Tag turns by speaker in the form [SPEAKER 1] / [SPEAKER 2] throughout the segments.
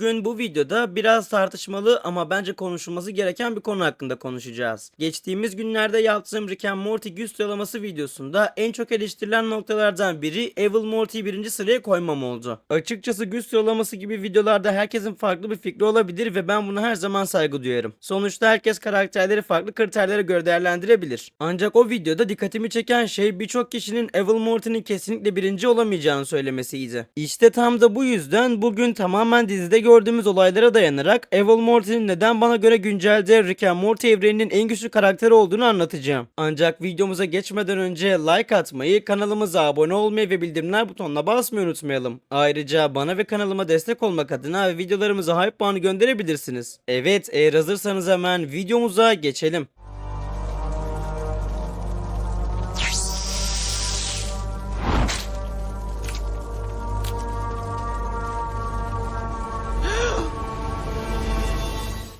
[SPEAKER 1] Bugün bu videoda biraz tartışmalı ama bence konuşulması gereken bir konu hakkında konuşacağız. Geçtiğimiz günlerde yaptığım Rick and Morty güç sıralaması videosunda en çok eleştirilen noktalardan biri Evil Morty'yi birinci sıraya koymam oldu. Açıkçası güç sıralaması gibi videolarda herkesin farklı bir fikri olabilir ve ben buna her zaman saygı duyarım. Sonuçta herkes karakterleri farklı kriterlere göre değerlendirebilir. Ancak o videoda dikkatimi çeken şey birçok kişinin Evil Morty'nin kesinlikle birinci olamayacağını söylemesiydi. İşte tam da bu yüzden bugün tamamen dizide gördüğümüz olaylara dayanarak Evil Morty'nin neden bana göre güncelde Rick and Morty evreninin en güçlü karakteri olduğunu anlatacağım. Ancak videomuza geçmeden önce like atmayı, kanalımıza abone olmayı ve bildirimler butonuna basmayı unutmayalım. Ayrıca bana ve kanalıma destek olmak adına videolarımıza hype puanı gönderebilirsiniz. Evet, eğer hazırsanız hemen videomuza geçelim.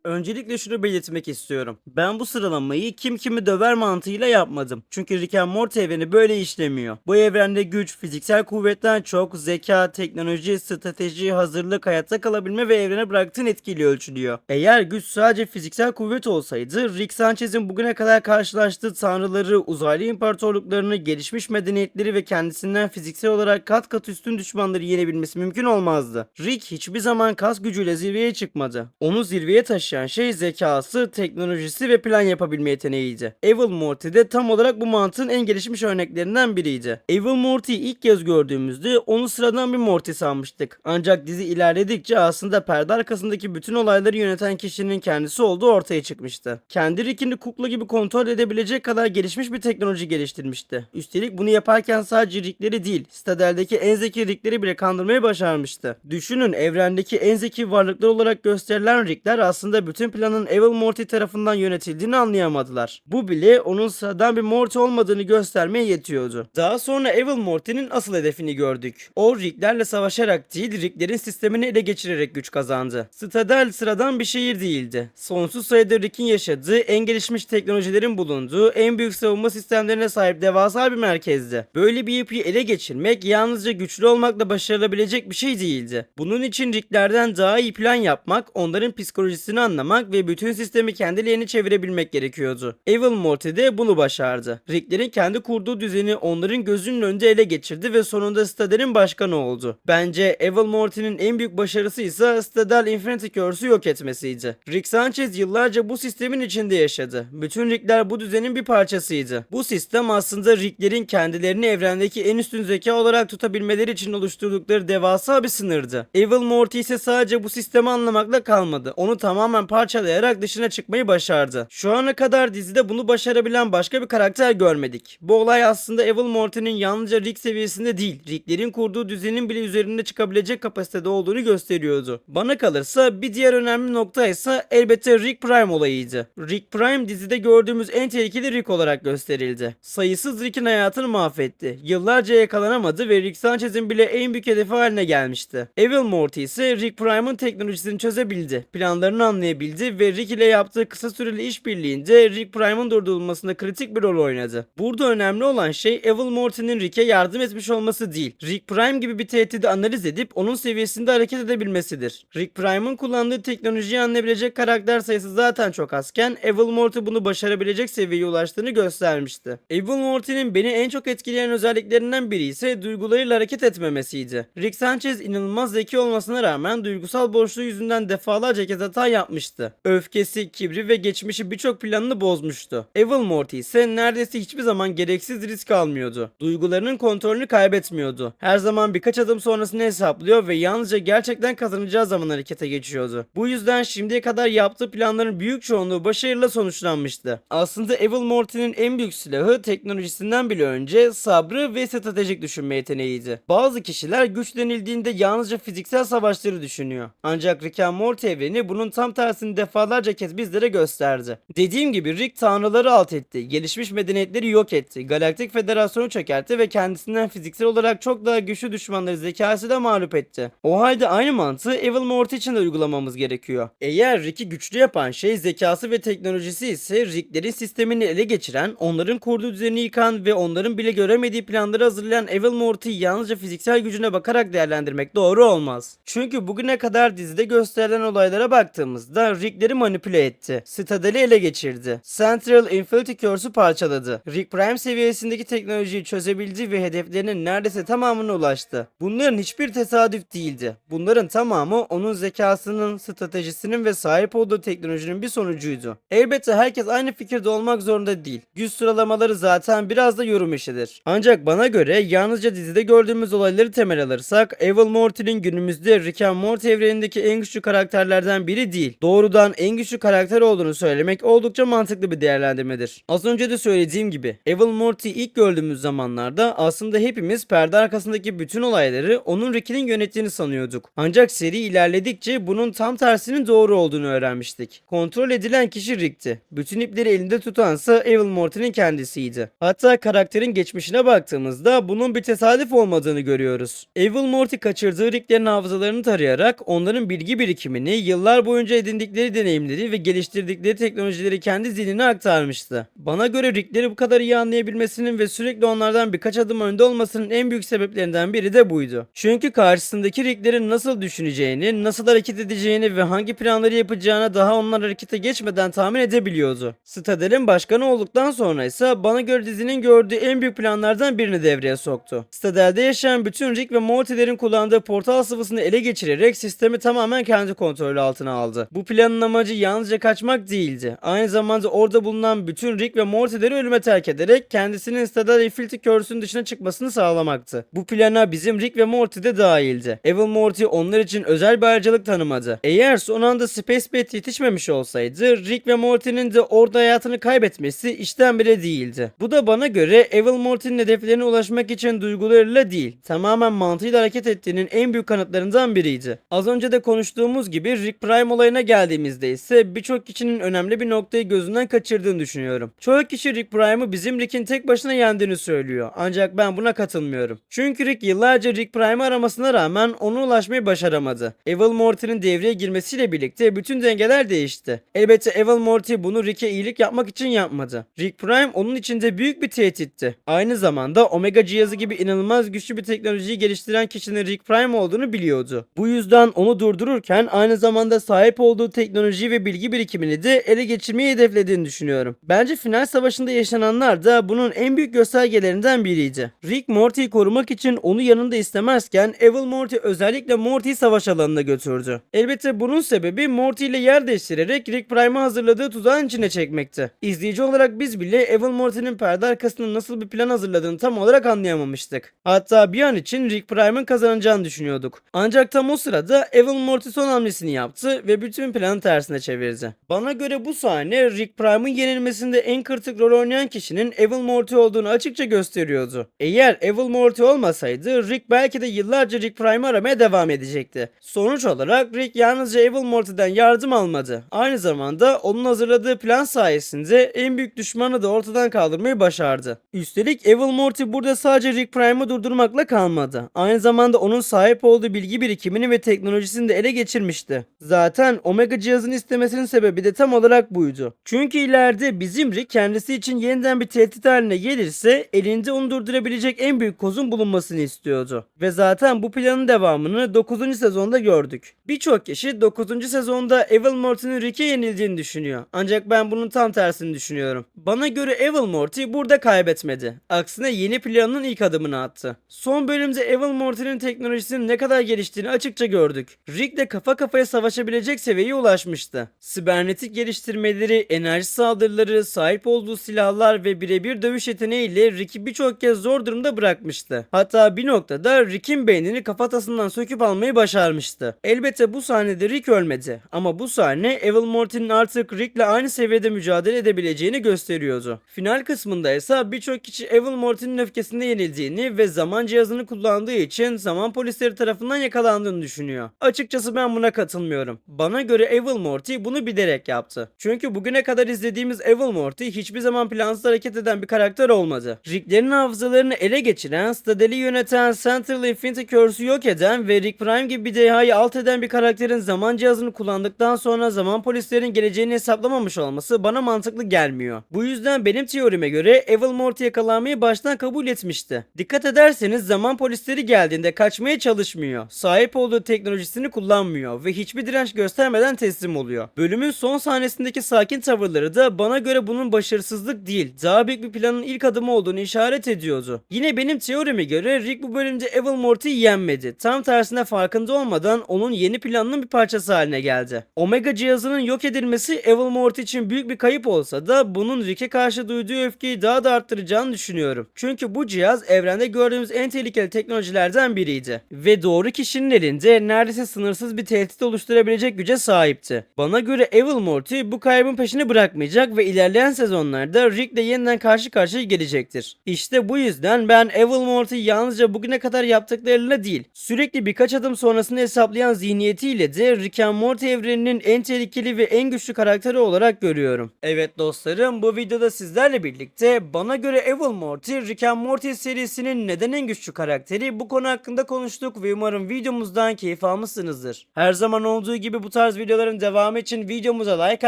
[SPEAKER 1] Öncelikle şunu belirtmek istiyorum. Ben bu sıralamayı kim kimi döver mantığıyla yapmadım. Çünkü Rick and Morty evreni böyle işlemiyor. Bu evrende güç, fiziksel kuvvetten çok zeka, teknoloji, strateji, hazırlık, hayatta kalabilme ve evrene bıraktığın etkiyle ölçülüyor. Eğer güç sadece fiziksel kuvvet olsaydı, Rick Sanchez'in bugüne kadar karşılaştığı tanrıları, uzaylı imparatorluklarını, gelişmiş medeniyetleri ve kendisinden fiziksel olarak kat kat üstün düşmanları yenebilmesi mümkün olmazdı. Rick hiçbir zaman kas gücüyle zirveye çıkmadı. Onu zirveye taşıyan şey zekası, teknolojisi ve plan yapabilme yeteneğiydi. Evil Morty de tam olarak bu mantığın en gelişmiş örneklerinden biriydi. Evil Morty'yi ilk kez gördüğümüzde onu sıradan bir Morty sanmıştık. Ancak dizi ilerledikçe aslında perde arkasındaki bütün olayları yöneten kişinin kendisi olduğu ortaya çıkmıştı. Kendi Rick'ini kukla gibi kontrol edebilecek kadar gelişmiş bir teknoloji geliştirmişti. Üstelik bunu yaparken sadece Rick'leri değil, Citadel'deki en zeki Rick'leri bile kandırmayı başarmıştı. Düşünün, evrendeki en zeki varlıklar olarak gösterilen Rick'ler aslında bütün planın Evil Morty tarafından yönetildiğini anlayamadılar. Bu bile onun sıradan bir Morty olmadığını göstermeye yetiyordu. Daha sonra Evil Morty'nin asıl hedefini gördük. O Rick'lerle savaşarak değil, Rick'lerin sistemini ele geçirerek güç kazandı. Citadel sıradan bir şehir değildi. Sonsuz sayıda Rick'in yaşadığı, en gelişmiş teknolojilerin bulunduğu, en büyük savunma sistemlerine sahip devasa bir merkezdi. Böyle bir yapıyı ele geçirmek yalnızca güçlü olmakla başarılabilecek bir şey değildi. Bunun için Rick'lerden daha iyi plan yapmak, onların psikolojisini anlamak ve bütün sistemi kendilerini çevirebilmek gerekiyordu. Evil Morty de bunu başardı. Rick'lerin kendi kurduğu düzeni onların gözünün önünde ele geçirdi ve sonunda Citadel'in başkanı oldu. Bence Evil Morty'nin en büyük başarısı ise Citadel Infinity Curse'ü yok etmesiydi. Rick Sanchez yıllarca bu sistemin içinde yaşadı. Bütün Rick'ler bu düzenin bir parçasıydı. Bu sistem aslında Rick'lerin kendilerini evrendeki en üstün zeka olarak tutabilmeleri için oluşturdukları devasa bir sınırdı. Evil Morty ise sadece bu sistemi anlamakla kalmadı. Onu tamamen parçalayarak dışına çıkmayı başardı. Şu ana kadar dizide bunu başarabilen başka bir karakter görmedik. Bu olay aslında Evil Morty'nin yalnızca Rick seviyesinde değil, Rick'lerin kurduğu düzenin bile üzerinde çıkabilecek kapasitede olduğunu gösteriyordu. Bana kalırsa bir diğer önemli nokta ise elbette Rick Prime olayıydı. Rick Prime dizide gördüğümüz en tehlikeli Rick olarak gösterildi. Sayısız Rick'in hayatını mahvetti. Yıllarca yakalanamadı ve Rick Sanchez'in bile en büyük hedefi haline gelmişti. Evil Morty ise Rick Prime'ın teknolojisini çözebildi, planlarını anlayabildi ve Rick ile yaptığı kısa süreli işbirliğinde Rick Prime'ın durdurulmasında kritik bir rol oynadı. Burada önemli olan şey Evil Morty'nin Rick'e yardım etmiş olması değil, Rick Prime gibi bir tehdidi analiz edip onun seviyesinde hareket edebilmesidir. Rick Prime'ın kullandığı teknolojiyi anlayabilecek karakter sayısı zaten çok azken Evil Morty bunu başarabilecek seviyeye ulaştığını göstermişti. Evil Morty'nin beni en çok etkileyen özelliklerinden biri ise duygularıyla hareket etmemesiydi. Rick Sanchez inanılmaz zeki olmasına rağmen duygusal boşluğu yüzünden defalarca kez hata yapmıştı. Öfkesi, kibri ve geçmişi birçok planını bozmuştu. Evil Morty ise neredeyse hiçbir zaman gereksiz risk almıyordu. Duygularının kontrolünü kaybetmiyordu. Her zaman birkaç adım sonrasını hesaplıyor ve yalnızca gerçekten kazanacağı zaman harekete geçiyordu. Bu yüzden şimdiye kadar yaptığı planların büyük çoğunluğu başarıyla sonuçlanmıştı. Aslında Evil Morty'nin en büyük silahı teknolojisinden bile önce sabrı ve stratejik düşünme yeteneğiydi. Bazı kişiler güç denildiğinde yalnızca fiziksel savaşları düşünüyor. Ancak Rick and Morty evreni bunun tam tersini defalarca kez bizlere gösterdi. Dediğim gibi Rick tanrıları alt etti, gelişmiş medeniyetleri yok etti, Galaktik Federasyonu çökertti ve kendisinden fiziksel olarak çok daha güçlü düşmanları zekası da mağlup etti. O halde aynı mantığı Evil Morty için de uygulamamız gerekiyor. Eğer Rick'i güçlü yapan şey zekası ve teknolojisi ise Rick'lerin sistemini ele geçiren, onların kurduğu düzeni yıkan ve onların bile göremediği planları hazırlayan Evil Morty'yi yalnızca fiziksel gücüne bakarak değerlendirmek doğru olmaz. Çünkü bugüne kadar dizide gösterilen olaylara baktığımızda Rick'leri manipüle etti. Citadel'i ele geçirdi. Central Infinity Curse'u parçaladı. Rick Prime seviyesindeki teknolojiyi çözebildi ve hedeflerinin neredeyse tamamına ulaştı. Bunların hiçbir tesadüf değildi. Bunların tamamı onun zekasının, stratejisinin ve sahip olduğu teknolojinin bir sonucuydu. Elbette herkes aynı fikirde olmak zorunda değil. Güç sıralamaları zaten biraz da yorum işidir. Ancak bana göre yalnızca dizide gördüğümüz olayları temel alırsak Evil Morty'nin günümüzde Rick and Morty evrenindeki en güçlü karakterlerden biri değil. Doğrudan en güçlü karakter olduğunu söylemek oldukça mantıklı bir değerlendirmedir. Az önce de söylediğim gibi Evil Morty'yi ilk gördüğümüz zamanlarda aslında hepimiz perde arkasındaki bütün olayları onun Rick'in yönettiğini sanıyorduk. Ancak seri ilerledikçe bunun tam tersinin doğru olduğunu öğrenmiştik. Kontrol edilen kişi Rick'ti. Bütün ipleri elinde tutansa Evil Morty'nin kendisiydi. Hatta karakterin geçmişine baktığımızda bunun bir tesadüf olmadığını görüyoruz. Evil Morty kaçırdığı Rick'lerin hafızalarını tarayarak onların bilgi birikimini, yıllar boyunca edindikleri deneyimleri ve geliştirdikleri teknolojileri kendi zihnine aktarmıştı. Bana göre Rick'leri bu kadar iyi anlayabilmesinin ve sürekli onlardan birkaç adım önde olmasının en büyük sebeplerinden biri de buydu. Çünkü karşısındaki Rick'lerin nasıl düşüneceğini, nasıl hareket edeceğini ve hangi planları yapacağına daha onlar harekete geçmeden tahmin edebiliyordu. Citadel'in başkanı olduktan sonra ise bana göre dizinin gördüğü en büyük planlardan birini devreye soktu. Citadel'de yaşayan bütün Rick ve Morty'lerin kullandığı portal sıvısını ele geçirerek sistemi tamamen kendi kontrolü altına aldı. Bu planın amacı yalnızca kaçmak değildi. Aynı zamanda orada bulunan bütün Rick ve Morty'leri ölüme terk ederek kendisinin Citadel Infinity Curse'ün dışına çıkmasını sağlamaktı. Bu plana bizim Rick ve Morty de dahildi. Evil Morty onlar için özel bir ayrıcalık tanımadı. Eğer son anda Spacebet yetişmemiş olsaydı Rick ve Morty'nin de orada hayatını kaybetmesi işten bile değildi. Bu da bana göre Evil Morty'nin hedeflerine ulaşmak için duygularıyla değil, tamamen mantığıyla hareket ettiğinin en büyük kanıtlarından biriydi. Az önce de konuştuğumuz gibi Rick Prime olayına geldiğimizde ise birçok kişinin önemli bir noktayı gözünden kaçırdığını düşünüyorum. Çoğu kişi Rick Prime'ı bizim Rick'in tek başına yendiğini söylüyor. Ancak ben buna katılmıyorum. Çünkü Rick yıllarca Rick Prime'ı aramasına rağmen ona ulaşmayı başaramadı. Evil Morty'nin devreye girmesiyle birlikte bütün dengeler değişti. Elbette Evil Morty bunu Rick'e iyilik yapmak için yapmadı. Rick Prime onun içinde büyük bir tehditti. Aynı zamanda Omega cihazı gibi inanılmaz güçlü bir teknolojiyi geliştiren kişinin Rick Prime olduğunu biliyordu. Bu yüzden onu durdururken aynı zamanda sahip olduğu teknoloji ve bilgi birikimini de ele geçirmeyi hedeflediğini düşünüyorum. Bence final savaşında yaşananlar da bunun en büyük göstergelerinden biriydi. Rick Morty'yi korumak için onu yanında istemezken Evil Morty özellikle Morty'yi savaş alanına götürdü. Elbette bunun sebebi Morty ile yer değiştirerek Rick Prime'ı hazırladığı tuzağın içine çekmekti. İzleyici olarak biz bile Evil Morty'nin perde arkasında nasıl bir plan hazırladığını tam olarak anlayamamıştık. Hatta bir an için Rick Prime'ın kazanacağını düşünüyorduk. Ancak tam o sırada Evil Morty son hamlesini yaptı ve bütün planı tersine çevirdi. Bana göre bu sahne Rick Prime'ın yenilmesinde en kritik rol oynayan kişinin Evil Morty olduğunu açıkça gösteriyordu. Eğer Evil Morty olmasaydı Rick belki de yıllarca Rick Prime'ı aramaya devam edecekti. Sonuç olarak Rick yalnızca Evil Morty'den yardım almadı. Aynı zamanda onun hazırladığı plan sayesinde en büyük düşmanı da ortadan kaldırmayı başardı. Üstelik Evil Morty burada sadece Rick Prime'ı durdurmakla kalmadı. Aynı zamanda onun sahip olduğu bilgi birikimini ve teknolojisini de ele geçirmişti. Zaten Omega cihazını istemesinin sebebi de tam olarak buydu. Çünkü ileride bizim Rick kendisi için yeniden bir tehdit haline gelirse elinde onu durdurabilecek en büyük kozun bulunmasını istiyordu. Ve zaten bu planın devamını 9. sezonda gördük. Birçok kişi 9. sezonda Evil Morty'nin Rick'e yenildiğini düşünüyor. Ancak ben bunun tam tersini düşünüyorum. Bana göre Evil Morty burada kaybetmedi. Aksine yeni planının ilk adımını attı. Son bölümde Evil Morty'nin teknolojisinin ne kadar geliştiğini açıkça gördük. Rick de kafa kafaya savaşabilecek seviyeye ulaşmıştı. Sibernetik geliştirmeleri, enerji saldırıları, sahip olduğu silahlar ve birebir dövüş yeteneğiyle Rick'i birçok kez zor durumda bırakmıştı. Hatta bir noktada Rick'in beynini kafatasından söküp almayı başarmıştı. Elbette bu sahnede Rick ölmedi. Ama bu sahne Evil Morty'nin artık Rick'le aynı seviyede mücadele edebileceğini gösteriyordu. Final kısmında ise birçok kişi Evil Morty'nin öfkesinde yenildiğini ve zaman cihazını kullandığı için zaman polisleri tarafından yakalandığını düşünüyor. Açıkçası ben buna katılmıyorum. Bana göre göre Evil Morty bunu bilerek yaptı. Çünkü bugüne kadar izlediğimiz Evil Morty hiçbir zaman plansız hareket eden bir karakter olmadı. Rick'lerin hafızalarını ele geçiren, Stadel'i yöneten, Central Infinity Curse'u yok eden ve Rick Prime gibi bir dehayı alt eden bir karakterin zaman cihazını kullandıktan sonra zaman polislerin geleceğini hesaplamamış olması bana mantıklı gelmiyor. Bu yüzden benim teorime göre Evil Morty yakalanmayı baştan kabul etmişti. Dikkat ederseniz zaman polisleri geldiğinde kaçmaya çalışmıyor. Sahip olduğu teknolojisini kullanmıyor ve hiçbir direnç göstermeden teslim oluyor. Bölümün son sahnesindeki sakin tavırları da bana göre bunun başarısızlık değil, daha büyük bir planın ilk adımı olduğunu işaret ediyordu. Yine benim teorime göre Rick bu bölümde Evil Morty'yi yenmedi. Tam tersine farkında olmadan onun yeni planının bir parçası haline geldi. Omega cihazının yok edilmesi Evil Morty için büyük bir kayıp olsa da bunun Rick'e karşı duyduğu öfkeyi daha da arttıracağını düşünüyorum. Çünkü bu cihaz evrende gördüğümüz en tehlikeli teknolojilerden biriydi. Ve doğru kişinin elinde neredeyse sınırsız bir tehdit oluşturabilecek güce sahipti. Bana göre Evil Morty bu kaybın peşini bırakmayacak ve ilerleyen sezonlarda Rick'le yeniden karşı karşıya gelecektir. İşte bu yüzden ben Evil Morty'yi yalnızca bugüne kadar yaptıklarıyla değil, sürekli birkaç adım sonrasını hesaplayan zihniyetiyle de Rick and Morty evreninin en tehlikeli ve en güçlü karakteri olarak görüyorum. Evet dostlarım, bu videoda sizlerle birlikte bana göre Evil Morty, Rick and Morty serisinin neden en güçlü karakteri, bu konu hakkında konuştuk ve umarım videomuzdan keyif almışsınızdır. Her zaman olduğu gibi bu tarz videoların devamı için videomuza like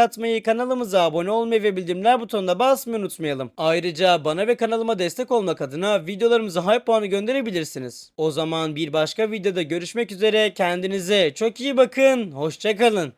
[SPEAKER 1] atmayı, kanalımıza abone olmayı ve bildirimler butonuna basmayı unutmayalım. Ayrıca bana ve kanalıma destek olmak adına videolarımıza hype puanı gönderebilirsiniz. O zaman bir başka videoda görüşmek üzere, kendinize çok iyi bakın, hoşça kalın.